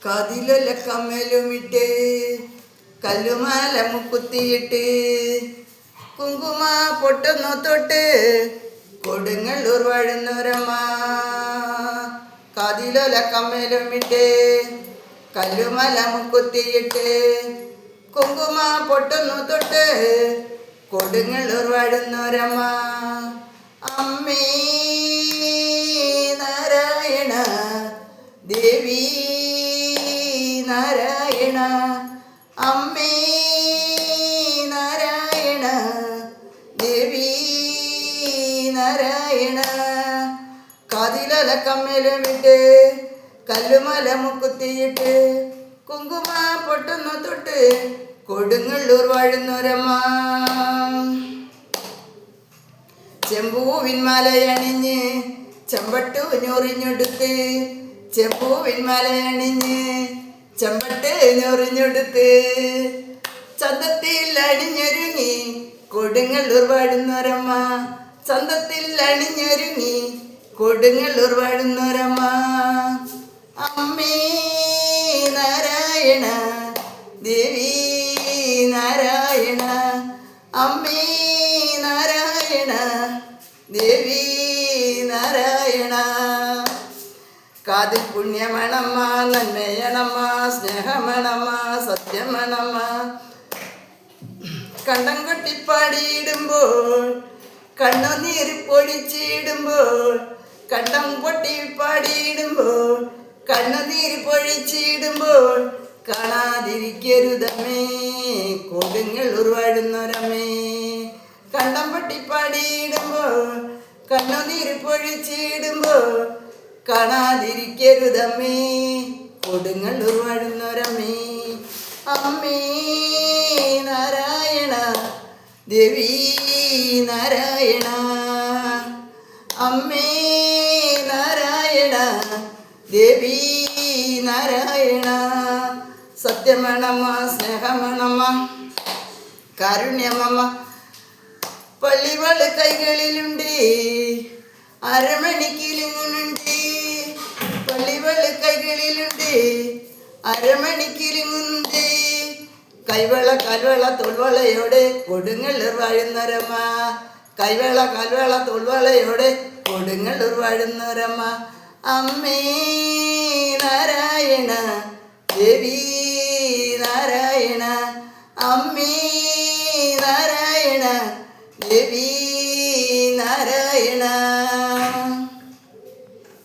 കാതിലൊല്ല കമ്മലുമിട്ട് കല്ലുമാല മുക്കുത്തിയിട്ട് കുങ്കുമ പൊട്ടൊന്നു തൊട്ട് കൊടുങ്ങല്ലൂർ വാഴുന്നൊരമ്മ. കാതിലൊല കമ്മലുമിട്ട് കല്ലുമല മുക്കുത്തിയിട്ട് കുങ്കുമ പൊട്ടൊന്നു തൊട്ട് കൊടുങ്ങല്ലൂർ വാഴുന്നൊരമ്മ. അമ്മേ നാരായണ ദേവി നാരായണ, അമ്മേ നാരായണ ദേവി നാരായണ. കാതിലല കമ്മലുമിട്ട് കല്ലുമല മുക്കുത്തിയിട്ട് കുങ്കുമ പൊട്ടുന്നു തൊട്ട് കൊടുങ്ങല്ലൂർ വാഴുന്നൊരമ്മ. ചെമ്പൂവിൻ മലയണിഞ്ഞ് ചെമ്പട്ടു ഞൊറിഞ്ഞെടുത്ത്, ചെമ്പൂവിൻ മലയണിഞ്ഞ് ചെമ്പട്ട് ഞൊറിഞ്ഞെടുത്ത് ചന്തത്തിൽ അണിഞ്ഞൊരുങ്ങി കൊടുങ്ങല്ലൂർ വാഴുന്നൊരമ്മ. ചന്തത്തിൽ അണിഞ്ഞൊരുങ്ങി കൊടുങ്ങല്ലൂർ വാഴുന്നൊരമ്മ. അമ്മേ നാരായണ ദേവി നാരായണ, അമ്മേ നാരായണ ദേവി നാരായണ. കാതിൽ പുണ്യമണമ്മ, നന്മയണമ്മ, സ്നേഹമണമ്മ, സത്യമണമ്മ. കണ്ടം കൊട്ടിപ്പാടിയിടുമ്പോൾ കണ്ണുനീര് പൊഴിച്ചിടുമ്പോൾ, കണ്ടം പൊട്ടിപ്പാടിയിടുമ്പോൾ കണ്ണുനീര് പൊഴിച്ചിടുമ്പോൾ കാണാതിരിക്കരുതമ്മേ കൊടുങ്ങല്ലൂർ വാഴുന്നൊരമ്മേ. കണ്ടം പൊട്ടിപ്പാടിയിടുമ്പോൾ കണ്ണുനീര് പൊഴിച്ചിടുമ്പോൾ കാണാതിരിക്കരുതമ്മേ കൊടുങ്ങല്ലൂർ വാഴുന്നൊരമ്മേ. അമ്മേ നാരായണ ദേവി നാരായണ, അമ്മേ നാരായണ ദേവി നാരായണ. സത്യമണമ്മ, സ്നേഹമണമ്മ, കാരുണ്യമമ്മ. പള്ളിവള് കൈകളിലുണ്ട്, അരമണിക്കിലിങ്ങുന്നുണ്ട്. പള്ളിവള് കൈകളിലുണ്ട്, അരമണിക്കിലിങ്ങുന്നുണ്ട്. കൈവള കൽവള തോൾവളയോടെ കൊടുങ്ങല്ലൂർ വാഴുന്നൊരമ്മ. കൈവള കൽവള തോൾവളയോടെ കൊടുങ്ങല്ലൂർ വാഴുന്നൊരമ്മ. അമ്മേ നാരായണ ദേവി നാരായണ, അമ്മേ നാരായണ ദേവി നാരായണ.